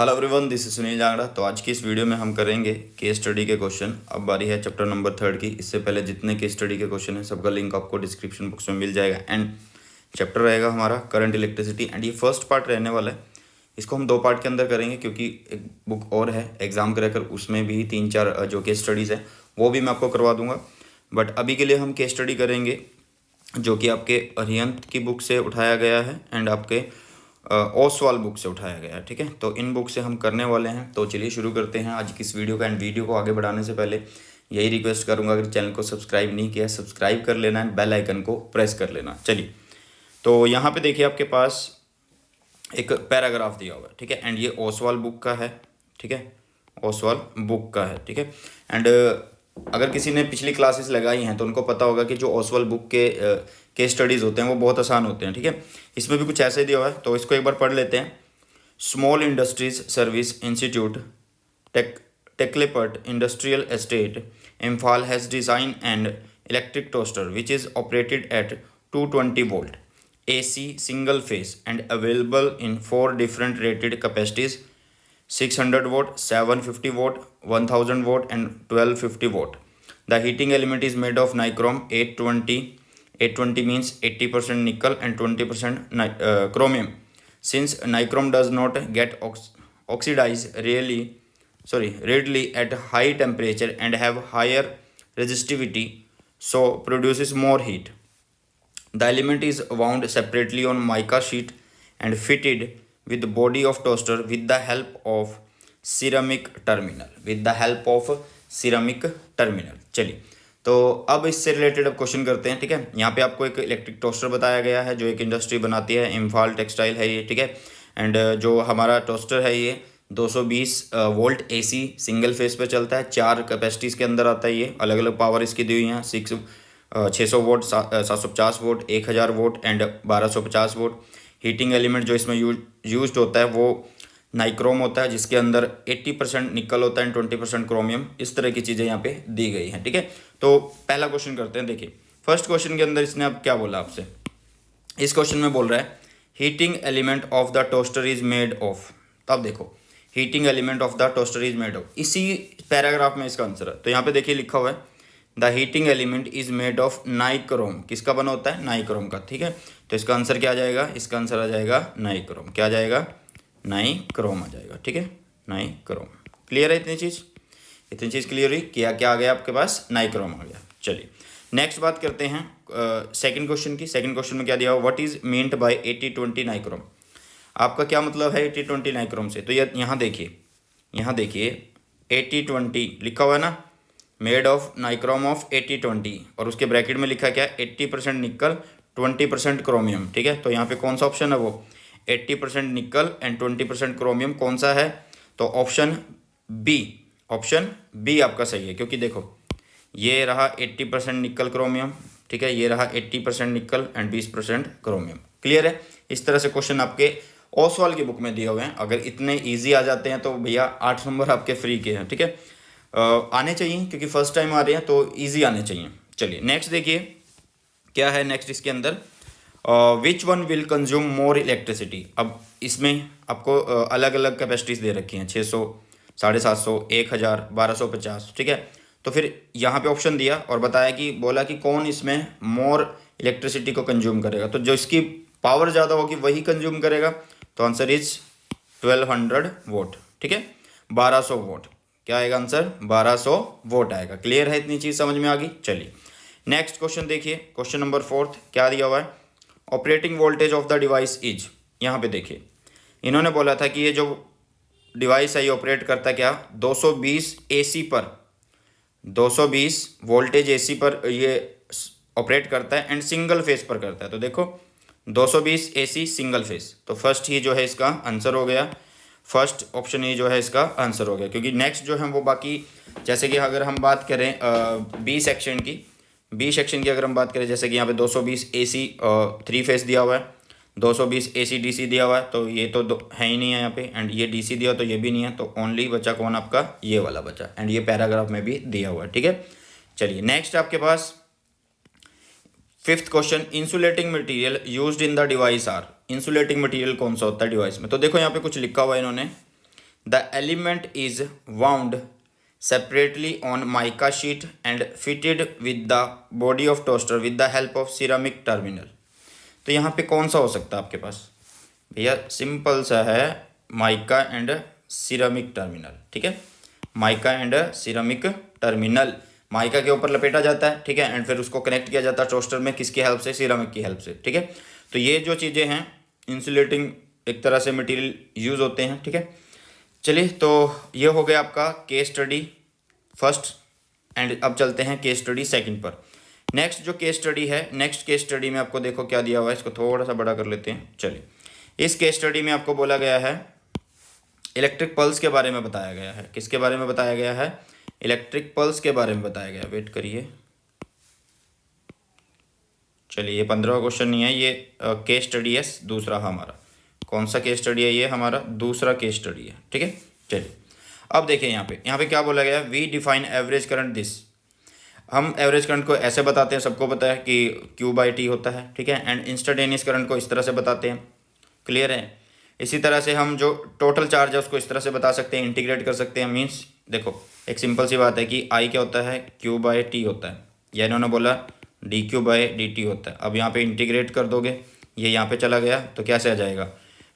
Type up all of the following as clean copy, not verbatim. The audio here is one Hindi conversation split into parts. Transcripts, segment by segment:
Hello everyone, this is Sunil Jangra. तो आज की इस वीडियो में हम करेंगे केस स्टडी के क्वेश्चन। अब बारी है चैप्टर नंबर 3 की। इससे पहले जितने केस स्टडी के क्वेश्चन हैं सबका लिंक आपको डिस्क्रिप्शन बॉक्स में मिल जाएगा। एंड चैप्टर रहेगा हमारा करंट इलेक्ट्रिसिटी एंड ये फर्स्ट पार्ट रहने वाला है। इसको हम 2 पार्ट के अंदर करेंगे क्योंकि एक बुक और है एग्जाम क्रैकर, उसमें भी 3-4 जो केस स्टडीज़ है वो भी मैं आपको करवा दूंगा। बट अभी के लिए हम केस स्टडी करेंगे जो कि आपके अरिहंत की बुक से उठाया गया है एंड आपके ओसवाल बुक से उठाया गया है। ठीक है, तो इन बुक से हम करने वाले हैं। तो चलिए शुरू करते हैं आज की इस वीडियो का। एंड वीडियो को आगे बढ़ाने से पहले यही रिक्वेस्ट करूंगा, अगर चैनल को सब्सक्राइब नहीं किया सब्सक्राइब कर लेना एंड बेल आइकन को प्रेस कर लेना। चलिए, तो यहाँ पे देखिए आपके पास एक पैराग्राफ दिया हुआ है। ठीक है, एंड ये ओसवाल बुक का है। ठीक है, ओसवाल बुक का है। ठीक है, एंड अगर किसी ने पिछली क्लासेस लगाई हैं तो उनको पता होगा कि जो ओसवाल बुक के स्टडीज़ होते हैं वो बहुत आसान होते हैं। ठीक है, इसमें भी कुछ ऐसे ही दिया हुआ है, तो इसको एक बार पढ़ लेते हैं। Small industries service institute Takyelpat industrial estate Imphal has design and electric toaster which is operated at 220 volt AC single phase and available in 4 different rated capacities: 600 watt, 750 watt, 1000 watt and 1250 watt. The heating element is made of nichrome 820. 820 means 80% nickel and 20% chromium. Since nichrome does not get oxidized readily at high temperature and have higher resistivity, so produces more heat. The element is wound separately on mica sheet and fitted with the body of toaster with the help of ceramic terminal. चलिए, तो अब इससे रिलेटेड अब क्वेश्चन करते हैं। ठीक है, यहाँ पे आपको एक इलेक्ट्रिक टोस्टर बताया गया है जो एक इंडस्ट्री बनाती है, इम्फाल टेक्सटाइल है ये। ठीक है, एंड जो हमारा टोस्टर है ये 220 वोल्ट AC सिंगल फेस पे चलता है। 4 कैपेसिटीज़ के अंदर आता है ये। अलग अलग पावर इसकी दी हुई हैं, 600 vote, 750 vote, 1000 vote and 1250 vote. Heating element जो इसमें यूज्ड होता है वो नाइक्रोम होता है, जिसके अंदर 80% निकल होता है एंड 20% क्रोमियम। इस तरह की चीज़ें यहाँ पे दी गई हैं। ठीक है, तो पहला क्वेश्चन करते हैं। देखिए, फर्स्ट क्वेश्चन के अंदर इसने अब क्या बोला आपसे। इस क्वेश्चन में बोल रहा है heating element of the toaster is made of. तब देखो, heating element of the toaster is made of, इसी पैराग्राफ में इसका आंसर है। तो यहाँ पे देखिए लिखा हुआ है the heating element is made of nichrome. किसका बना होता है? नाइक्रोम का। ठीक है, तो इसका आंसर क्या आ जाएगा? इसका आंसर आ जाएगा नाइक्रोम। क्या आ जाएगा? नाइक्रोम आ जाएगा। ठीक है, नाइक्रोम। क्लियर है इतनी चीज़ क्लियर हुई? क्या क्या आ गया आपके पास? नाइक्रोम आ गया। चलिए, नेक्स्ट बात करते हैं सेकंड क्वेश्चन की। सेकंड क्वेश्चन में क्या दिया हुआ? What is meant by 80-20 nichrome. आपका क्या मतलब है 80-20 नाइक्रोम से? तो यहाँ देखिए 80-20 लिखा हुआ है ना, मेड ऑफ नाइक्रोम ऑफ 80-20, और उसके ब्रैकेट में लिखा क्या? 80% निकल 20% क्रोमियम। ठीक है, तो यहाँ पे कौन सा ऑप्शन है? वो 80% निकल एंड 20% क्रोमियम कौन सा है? तो ऑप्शन बी आपका सही है, क्योंकि देखो ये रहा 80% निकल क्रोमियम। ठीक है, ये रहा 80% निकल एंड 20% क्रोमियम। क्लियर है? इस तरह से क्वेश्चन आपके ओसवाल की बुक में दिए हुए हैं। अगर इतने ईजी आ जाते हैं तो भैया 8 नंबर आपके फ्री के हैं। ठीक है, आने चाहिए क्योंकि फर्स्ट टाइम आ रहे हैं तो इजी आने चाहिए। चलिए नेक्स्ट देखिए क्या है नेक्स्ट इसके अंदर। Which one will consume more electricity. अब इसमें आपको अलग अलग कैपेसिटीज़ दे रखी हैं, 600, 750, 1000, 1250। ठीक है, तो फिर यहाँ पे ऑप्शन दिया और बताया कि बोला कि कौन इसमें मोर इलेक्ट्रिसिटी को कंज्यूम करेगा। तो जो इसकी पावर ज़्यादा होगी वही कंज्यूम करेगा। तो आंसर इज 1200 वोट। ठीक है, 1200 वोट। क्या आएगा आंसर? 1200 वोट आएगा। क्लियर है? इतनी चीज़ समझ में आ गई। चलिए नेक्स्ट क्वेश्चन देखिए, क्वेश्चन नंबर 4 क्या दिया हुआ है? Operating voltage of the device is. यहाँ पे देखिए इन्होंने बोला था कि ये जो डिवाइस है ये ऑपरेट करता है क्या? 220 AC पर, 220 वोल्टेज AC पर ये ऑपरेट करता है एंड सिंगल फेस पर करता है। तो देखो 220 AC सिंगल फेस, तो फर्स्ट ही जो है इसका आंसर हो गया। फर्स्ट ऑप्शन ही जो है इसका आंसर हो गया, क्योंकि नेक्स्ट जो है वो बाकी, जैसे कि अगर हम बात करें बी सेक्शन की अगर हम बात करें, जैसे कि यहाँ पे 220 AC 3 फेस दिया हुआ है, 220 AC DC दिया हुआ है, तो ये तो है ही नहीं है यहाँ पे, एंड ये DC दिया तो ये भी नहीं है, तो ओनली बचा कौन? आपका ये वाला बचा, एंड ये पैराग्राफ में भी दिया हुआ है। ठीक है, चलिए नेक्स्ट आपके पास 5th question, insulating material used in the device are. Insulating material कौन सा होता है डिवाइस में? तो देखो यहाँ पे कुछ लिखा हुआ है इन्होंने, the element is wound separately on mica sheet and fitted with the body of toaster with the help of ceramic terminal. तो यहाँ पे कौन सा हो सकता है आपके पास भैया? सिंपल सा है, माइका एंड सिरामिक टर्मिनल। ठीक है, mica and ceramic terminal, mica के ऊपर लपेटा जाता है, ठीक है, एंड फिर उसको कनेक्ट किया जाता है टोस्टर में, किसकी हेल्प से? सिरामिक की हेल्प से। ठीक है, तो ये जो चीज़ें हैं इंसुलेटिंग एक तरह से मटेरियल यूज़ होते हैं। ठीक है, चलिए, तो ये हो गया आपका केस स्टडी फर्स्ट, एंड अब चलते हैं केस स्टडी सेकंड पर। नेक्स्ट जो केस स्टडी है, नेक्स्ट केस स्टडी में आपको देखो क्या दिया हुआ है, इसको थोड़ा सा बड़ा कर लेते हैं। चलिए, इस केस स्टडी में आपको बोला गया है इलेक्ट्रिक पल्स के बारे में बताया गया है। किसके बारे में बताया गया है? इलेक्ट्रिक पल्स के बारे में बताया गया। वेट करिए, चलिए, ये 15वां क्वेश्चन नहीं है, ये केस स्टडी है दूसरा हमारा। कौन सा केस स्टडी है? ये हमारा दूसरा केस स्टडी है। ठीक है, चलिए, अब देखिए यहाँ पे क्या बोला गया है? We define average current this. हम एवरेज करंट को ऐसे बताते हैं, सबको पता है कि Q/T होता है। ठीक है, एंड इंस्टेंटेनियस करंट को इस तरह से बताते हैं। क्लियर है? इसी तरह से हम जो टोटल चार्ज है उसको इस तरह से बता सकते हैं, इंटीग्रेट कर सकते हैं। मीन्स देखो, एक सिंपल सी बात है कि I क्या होता है? Q/T होता है, या इन्होंने बोला dQ/dt होता है। अब यहाँ पे इंटीग्रेट कर दोगे, ये यहाँ पे चला गया तो कैसे आ जाएगा?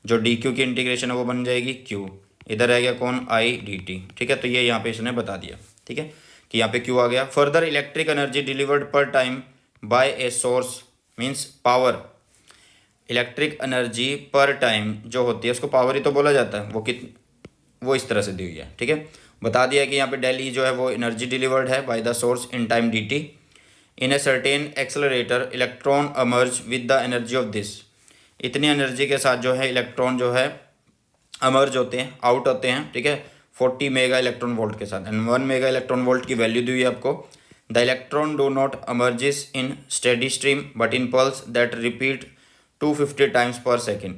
जो dQ की इंटीग्रेशन है वो बन जाएगी Q, इधर आ गया कौन? I/dt। ठीक है, तो ये यहाँ पे इसने बता दिया। ठीक है, कि यहाँ पे Q आ गया। Further electric energy delivered per time by a source means power. Electric energy per time जो होती है उसको पावर ही तो बोला जाता है। वो इस तरह से दी हुई है। ठीक है, बता दिया कि यहाँ पे डेल ई जो है वो एनर्जी डिलीवर्ड है by the source in time dt। In a certain accelerator electron emerged with the energy of this. इतनी एनर्जी के साथ जो है इलेक्ट्रॉन जो है अमर्ज होते हैं, आउट होते हैं। ठीक है, 40 मेगा इलेक्ट्रॉन वोल्ट के साथ, एंड 1 मेगा इलेक्ट्रॉन वोल्ट की वैल्यू दी हुई है आपको। The electron do not emerges in steady stream but in pulse that repeat 250 times पर सेकेंड।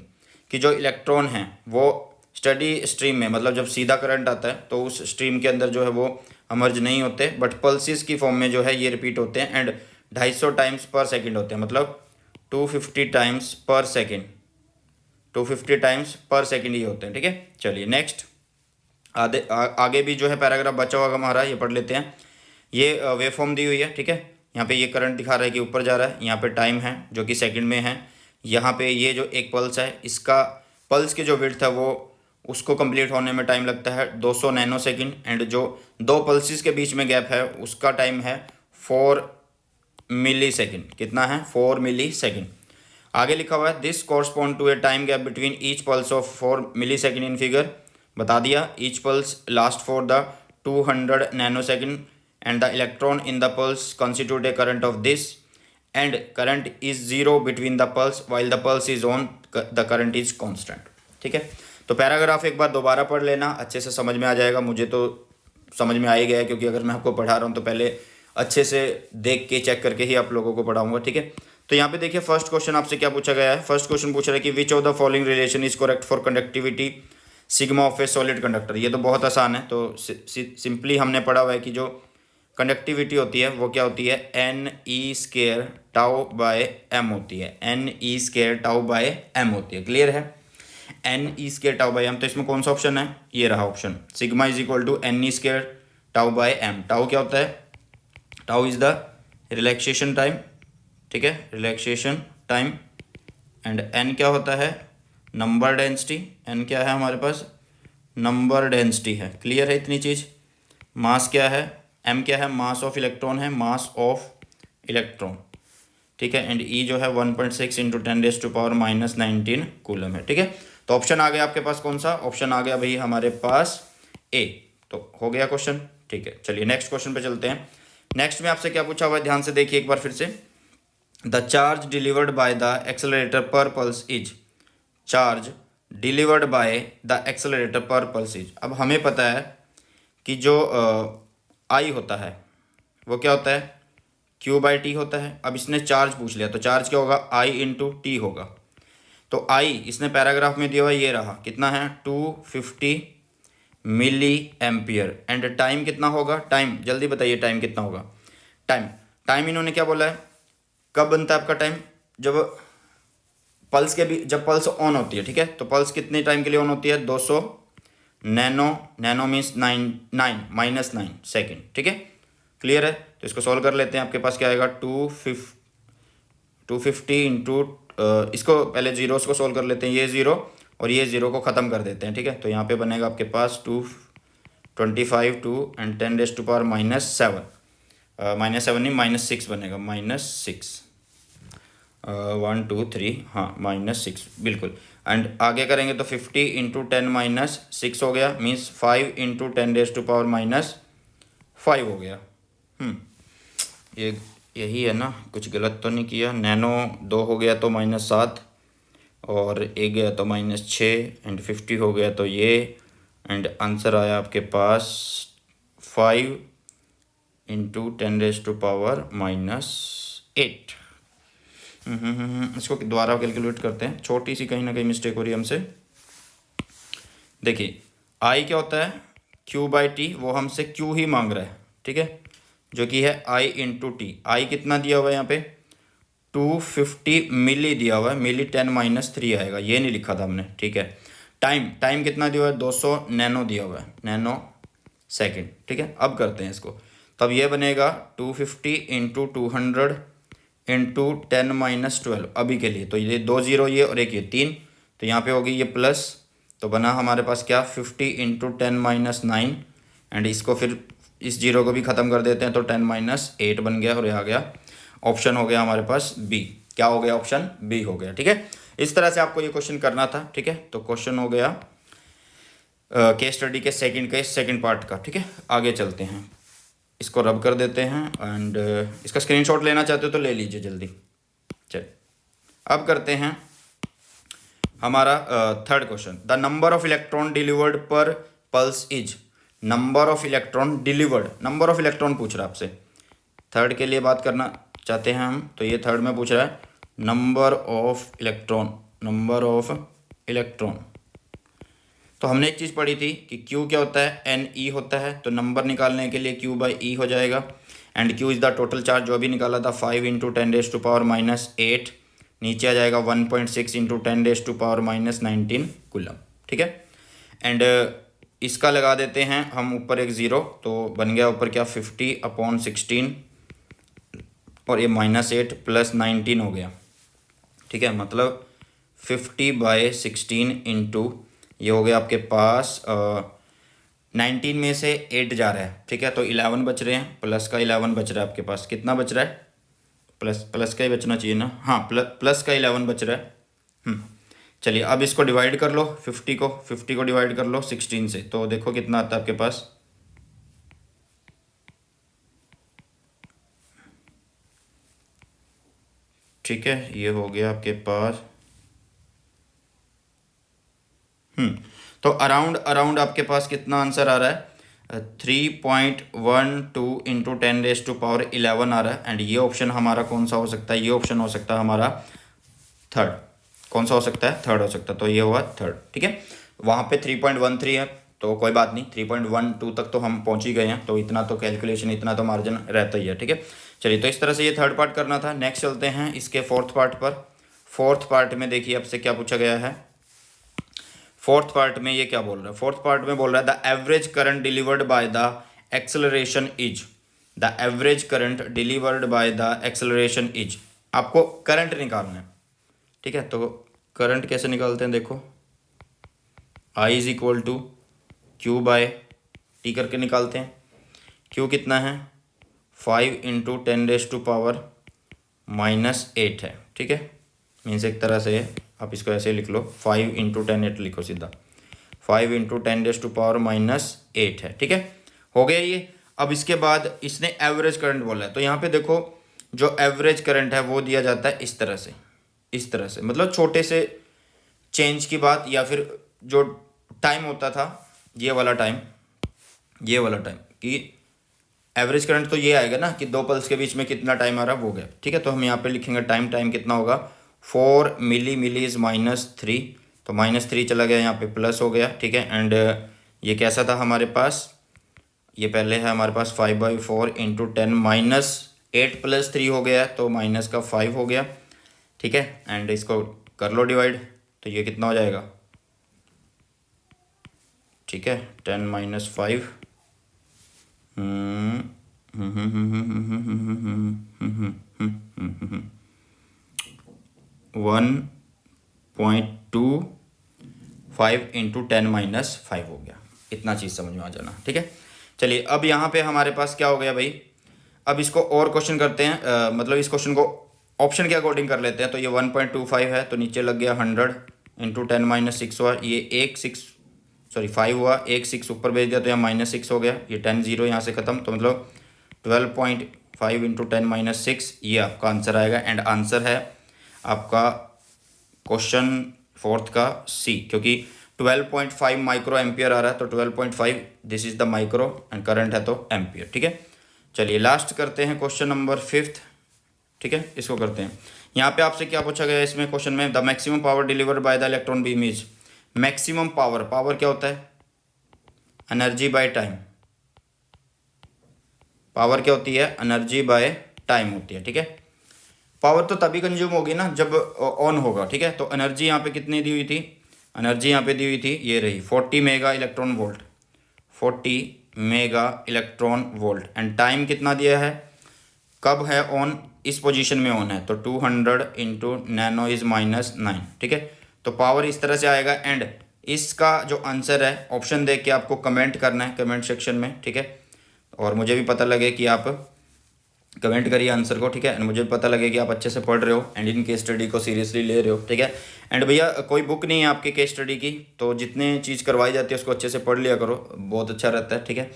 कि जो इलेक्ट्रॉन हैं वो स्टडी स्ट्रीम में, मतलब जब सीधा करंट आता है तो उस स्ट्रीम के अंदर जो है वो अमर्ज नहीं होते, बट पल्सिस की फॉर्म में जो है ये रिपीट होते हैं, एंड 250 टाइम्स पर सेकेंड होते हैं, मतलब 250 टाइम्स पर सेकेंड, 250 टाइम्स पर सेकेंड ये होते हैं। ठीक है, चलिए नेक्स्ट आगे भी जो है पैराग्राफ बचा हुआ हमारा, ये पढ़ लेते हैं। ये वेव फॉर्म दी हुई है। ठीक है, यहाँ पे ये करंट दिखा रहा है कि ऊपर जा रहा है, यहाँ पे टाइम है जो कि सेकंड में है। यहाँ पे ये जो एक पल्स है, इसका पल्स की जो विड्थ है वो उसको कंप्लीट होने में टाइम लगता है 200 नैनो सेकेंड, एंड जो दो पल्सिस के बीच में गैप है उसका टाइम है 4 मिली सेकेंड। कितना है? 4 मिली सेकेंड। आगे लिखा हुआ है this correspond to a time gap between each pulse of 4 millisecond in figure. बता दिया, each pulse last for the 200 nanosecond and the electron in the pulse constitute a current of this and current is 0 between the pulse while the pulse is on, the current is constant. ठीक है, तो पैराग्राफ एक बार दोबारा पढ़ लेना, अच्छे से समझ में आ जाएगा। मुझे तो समझ में आ ही गया है, क्योंकि अगर मैं आपको पढ़ा रहा हूँ तो पहले अच्छे से देख के चेक करके ही आप लोगों को पढ़ाऊंगा। ठीक है, तो यहाँ पे देखिए फर्स्ट क्वेश्चन आपसे क्या पूछा गया है। फर्स्ट क्वेश्चन पूछ रहा है कि which of the following relation is correct for conductivity sigma of A solid conductor. ये तो बहुत आसान है, तो सिंपली हमने पढ़ा हुआ है कि जो कंडक्टिविटी होती है वो क्या होती है? NE² टाउ बाय m होती है, NE² टाउ बाय m होती है। क्लियर है? NE² टाउ बाय m, तो इसमें कौन सा ऑप्शन है? ये रहा option, sigma is equal to NE² tau by m। Tau क्या होता है? Tau is the relaxation time. ठीक है, रिलैक्सेशन टाइम, एंड n क्या होता है? Number density. n क्या है हमारे पास? नंबर डेंसिटी है। क्लियर है इतनी चीज़? मास क्या है? m क्या है? मास ऑफ इलेक्ट्रॉन है, मास ऑफ इलेक्ट्रॉन। ठीक है, एंड E जो है 1.6 इंटू 10⁻⁻19 कूलम है। ठीक है, तो ऑप्शन आ गया आपके पास कौन सा? ऑप्शन आ गया भाई हमारे पास A। तो हो गया क्वेश्चन। ठीक है, चलिए नेक्स्ट क्वेश्चन पे चलते हैं। नेक्स्ट में आपसे क्या पूछा हुआ है, ध्यान से देखिए एक बार फिर से। The charge delivered by the accelerator per pulse is, charge delivered by the accelerator per pulse is. अब हमें पता है कि जो I होता है वो क्या होता है? Q/T होता है। अब इसने चार्ज पूछ लिया, तो चार्ज क्या होगा? I इंटू T होगा। तो I इसने पैराग्राफ में दिया हुआ ये रहा, कितना है? 250 मिली एम्पियर, एंड टाइम कितना होगा? टाइम जल्दी बताइए, टाइम कितना होगा? टाइम इन्होंने क्या बोला है? कब बनता है आपका टाइम? जब पल्स के भी, जब पल्स ऑन होती है। ठीक है, तो पल्स कितने टाइम के लिए ऑन होती है? 200 नैनो मीन्स 9 -9 सेकेंड, ठीक है, क्लियर है। तो इसको सॉल्व कर लेते हैं। आपके पास क्या आएगा 250 इंटू, इसको पहले जीरोस को सॉल्व कर लेते हैं, ये ज़ीरो और ये ज़ीरो को ख़त्म कर देते हैं, ठीक है। तो यहाँ पे बनेगा आपके पास 225 2 एंड 10⁻⁻⁻7 -7 नहीं -6 बनेगा, -6 1 2 3 हाँ -6 बिल्कुल। एंड आगे करेंगे तो 50 इंटू 10 - 6 हो गया, मीन्स 5 इंटू 10⁻⁻5 हो गया। ये यही है ना, कुछ गलत तो नहीं किया। नैनो 2 हो गया तो -7 और एक गया तो -6 एंड 50 हो गया तो ये, एंड आंसर आया आपके पास 5 इंटू 10⁻⁻8। इसको दोबारा कैलकुलेट करते हैं, छोटी सी कहीं ना कहीं मिस्टेक हो रही है हमसे। देखिए आई क्या होता है, Q/T, वो हमसे Q ही मांग रहा है, ठीक है, जो कि है I इंटू टी। आई कितना दिया हुआ है यहाँ पे 250 मिली दिया हुआ है, मिली 10⁻³ आएगा, ये नहीं लिखा था हमने, ठीक है। टाइम कितना दिया हुआ है 200 नैनो दिया हुआ है, नैनो सेकेंड, ठीक है। अब करते हैं इसको, तब ये बनेगा 250 इंटू 200 इंटू 10⁻12 अभी के लिए। तो ये 2 ज़ीरो ये और एक ये 3, तो यहाँ पे होगी ये प्लस, तो बना हमारे पास क्या 50 इंटू 10⁻9 एंड इसको फिर इस जीरो को भी ख़त्म कर देते हैं तो 10⁻8 बन गया और ये आ गया ऑप्शन हो गया हमारे पास बी। क्या हो गया, ऑप्शन बी हो गया, ठीक है। इस तरह से आपको ये क्वेश्चन करना था, ठीक है। तो क्वेश्चन हो गया केस स्टडी के सेकंड पार्ट का, ठीक है। आगे चलते हैं, इसको रब कर देते हैं एंड इसका स्क्रीनशॉट लेना चाहते हो तो ले लीजिए जल्दी। चल अब करते हैं हमारा third question. The number of electron delivered per pulse is, number of electron delivered, number of electron पूछ रहा है आपसे। थर्ड के लिए बात करना चाहते हैं हम, तो ये थर्ड में पूछ रहा है नंबर ऑफ इलेक्ट्रॉन। तो हमने एक चीज़ पढ़ी थी कि Q क्या होता है, NE होता है, तो नंबर निकालने के लिए Q/E हो जाएगा and Q is the total charge, जो अभी निकाला था 5 इंटू 10⁻⁻8, नीचे आ जाएगा 1.6 इंटू 10⁻⁻19 कूलम, ठीक है। एंड इसका लगा देते हैं हम ऊपर एक ज़ीरो, तो बन गया ऊपर क्या 50/16 और ये -8 + 19 हो गया, ठीक है। मतलब 50/16 इंटू ये हो गया आपके पास 19 में से 8 जा रहा है, ठीक है, तो 11 बच रहे हैं, प्लस का 11 बच रहा है आपके पास। कितना बच रहा है, प्लस का ही बचना चाहिए ना, हाँ प्लस का 11 बच रहा है। चलिए अब इसको डिवाइड कर लो, 50 को डिवाइड कर लो 16 से, तो देखो कितना आता है आपके पास, ठीक है। ये हो गया आपके पास तो अराउंड आपके पास कितना आंसर आ रहा है 3.12 इंटू 10⁻11 आ रहा है। एंड ये ऑप्शन हमारा कौन सा हो सकता है, ये ऑप्शन हो सकता है हमारा थर्ड। कौन सा हो सकता है, थर्ड हो सकता है, तो ये हुआ थर्ड, ठीक है। वहाँ पे 3.13 है तो कोई बात नहीं, 3.12 तक तो हम पहुँच ही गए हैं, तो इतना तो कैलकुलेशन, इतना तो मार्जिन रहता ही है, ठीक है। चलिए तो इस तरह से ये थर्ड पार्ट करना था। नेक्स्ट चलते हैं इसके फोर्थ पार्ट पर। फोर्थ पार्ट में देखिए आपसे क्या पूछा गया है। फोर्थ पार्ट में ये क्या बोल रहा है, फोर्थ पार्ट में बोल रहा है the average current delivered by the acceleration is, the average current delivered by the acceleration is. आपको करंट निकालना है, ठीक है। तो करंट कैसे निकालते हैं, देखो I is equal to Q/T करके निकालते हैं। Q कितना है 5 इंटू 10⁻⁻8 है, ठीक है। मीन्स एक तरह से आप इसको ऐसे लिख लो, 5 इंटू 10⁻8 लिखो सीधा, 5 इंटू 10⁻⁻8 है, ठीक है। हो गया ये। अब इसके बाद इसने एवरेज करंट बोला है, तो यहाँ पे देखो जो एवरेज करंट है वो दिया जाता है इस तरह से, मतलब छोटे से चेंज की बात, या फिर जो टाइम होता था ये वाला टाइम कि एवरेज करंट तो ये आएगा ना कि दो पल्स के बीच में कितना टाइम आ रहा है वो गया, ठीक है। तो हम यहाँ पे लिखेंगे टाइम कितना होगा 4 मिली इज -3, तो -3 चला गया, यहाँ पे प्लस हो गया, ठीक है। एंड ये कैसा था हमारे पास, ये पहले है हमारे पास 5/4 इंटू 10 -8 + 3 हो गया, तो माइनस का 5 हो गया, ठीक है। एंड इसको कर लो डिवाइड, तो ये कितना हो जाएगा, ठीक है, 10-5 1.25 इंटू 10-5 हो गया। इतना चीज़ समझ में आ जाना, ठीक है। चलिए अब यहाँ पे हमारे पास क्या हो गया भाई, अब इसको और क्वेश्चन करते हैं, मतलब इस क्वेश्चन को ऑप्शन के अकॉर्डिंग कर लेते हैं। तो ये 1.25 है तो नीचे लग गया 100 इंटू 10-6 हुआ, ये 5 हुआ, 6 ऊपर भेज दिया तो यहाँ -6 हो गया, ये 10 0 यहाँ से ख़त्म, तो मतलब 12.5 इंटू 10-6 ये आपका आंसर आएगा। एंड आंसर है आपका क्वेश्चन 4th का सी, क्योंकि 12.5 माइक्रो एम्पियर आ रहा है तो 12.5 this is the micro and current है तो एम्पियर, ठीक है। चलिए लास्ट करते हैं क्वेश्चन नंबर 5th, ठीक है, इसको करते हैं। यहाँ पे आपसे क्या पूछा गया इसमें क्वेश्चन में, the maximum power delivered by the electron beam is, maximum power क्या होता है, एनर्जी बाय टाइम, पावर क्या होती है, एनर्जी बाय टाइम होती है, ठीक है। पावर तो तभी कंज्यूम होगी ना जब ऑन होगा, ठीक है। तो एनर्जी यहाँ पे कितनी दी हुई थी, एनर्जी यहाँ पे दी हुई थी, ये रही 40 mega electron volt, 40 mega electron volt. And time कितना दिया है, कब है ऑन, इस पोजीशन में ऑन है तो 200 इंटू नैनो इज -9, ठीक है। तो पावर इस तरह से आएगा। एंड इसका जो आंसर है ऑप्शन देख के आपको कमेंट करना है कमेंट सेक्शन में, ठीक है। और मुझे भी पता लगे कि आप कमेंट करिए आंसर को, ठीक है। एंड मुझे पता लगे कि आप अच्छे से पढ़ रहे हो एंड इन केस स्टडी को सीरियसली ले रहे हो, ठीक है। एंड भैया कोई बुक नहीं है आपके केस स्टडी की, तो जितने चीज़ करवाई जाती है उसको अच्छे से पढ़ लिया करो, बहुत अच्छा रहता है, ठीक है।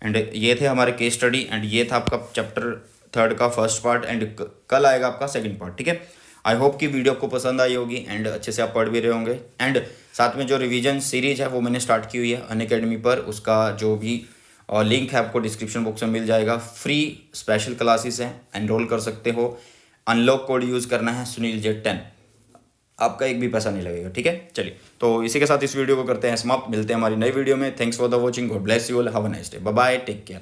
एंड ये थे हमारे केस स्टडी एंड ये था आपका चैप्टर 3rd का फर्स्ट पार्ट एंड कल आएगा आपका सेकंड पार्ट, ठीक है। आई होप कि वीडियो आपको पसंद आई होगी एंड अच्छे से आप पढ़ भी रहे होंगे। एंड साथ में जो रिवीजन सीरीज है वो मैंने स्टार्ट की हुई है अनअकैडमी पर, उसका जो भी और लिंक है आपको डिस्क्रिप्शन बॉक्स में मिल जाएगा। फ्री स्पेशल क्लासेस हैं, एनरोल कर सकते हो। अनलॉक कोड यूज़ करना है सुनील Z10, आपका एक भी पैसा नहीं लगेगा, ठीक है। चलिए तो इसी के साथ इस वीडियो को करते हैं समाप्त, मिलते हैं हमारी नई वीडियो में। Thanks for the watching, God bless you all, have a nice day, bye bye, take care.